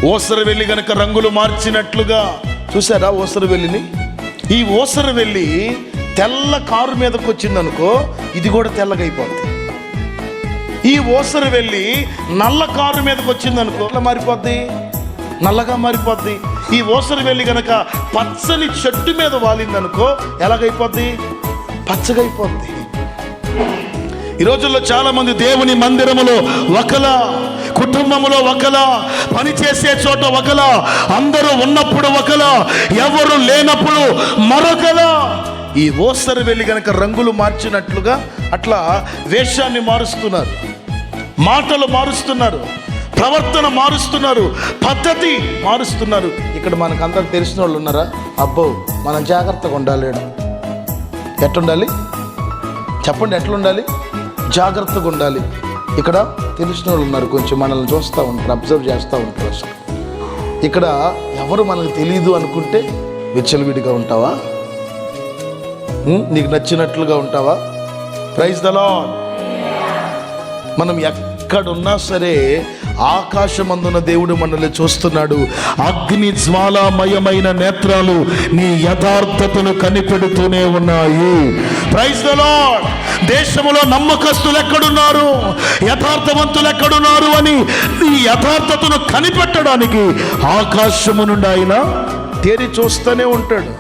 ఓసరవెల్లి గనక రంగులు మార్చినట్లుగా, చూసారా ఓసరవెల్లిని? ఈ ఓసరవెల్లి తెల్ల కారు మీదకి వచ్చిందనుకో, ఇది కూడా తెల్లగా అయిపోద్ది. ఈ ఓసరవెల్లి నల్ల కారు మీదకి వచ్చిందనుకో, అట్లా మారిపోద్ది, నల్లగా మారిపోద్ది. ఈ ఓసరవెల్లి గనక పచ్చని చెట్టు మీద వాలిందనుకో, ఎలాగైపోద్ది? పచ్చగా అయిపోద్ది. ఈ రోజుల్లో చాలా మంది దేవుని మందిరములో ఒకలా, కుటుంబములో ఒకలా, పనిచేసే చోట ఒకలా, అందరూ ఉన్నప్పుడు ఒకలా, ఎవరు లేనప్పుడు మరొకలా. ఈ ఓసరవెల్లి గనక రంగులు మార్చినట్లుగా అట్లా వేషాన్ని మారుస్తున్నారు, మాటలు మారుస్తున్నారు, ప్రవర్తన మారుస్తున్నారు, పద్ధతి మారుస్తున్నారు. ఇక్కడ మనకు అందరు తెలిసిన వాళ్ళు ఉన్నారా? అబ్బో మనం జాగ్రత్తగా ఉండాలి. ఎట్లుండాలి చెప్పండి, ఎట్లుండాలి? జాగ్రత్తగా ఉండాలి. ఇక్కడ తెలిసిన వాళ్ళు ఉన్నారు, కొంచెం మనల్ని చూస్తూ ఉంటారు, అబ్జర్వ్ చేస్తూ ఉంటారు. అసలు ఇక్కడ ఎవరు మనకు తెలియదు అనుకుంటే విచ్చలవిడిగా ఉంటావా? నీకు నచ్చినట్లుగా ఉంటావా? Praise the lord. మనం ఎక్కడున్నా సరే ఆకాశమందున దేవుడు మనల్ని చూస్తున్నాడు. అగ్ని జ్వాలామయమైన నేత్రాలు నీ యథార్థతను కనిపెడుతూనే ఉన్నాయి. Praise the lord. దేశంలో నమ్మకస్తులు ఎక్కడున్నారు, యథార్థవంతులు ఎక్కడున్నారు అని నీ యథార్థతను కనిపెట్టడానికి ఆకాశము నుండి ఆయన తేరి చూస్తూనే ఉంటాడు.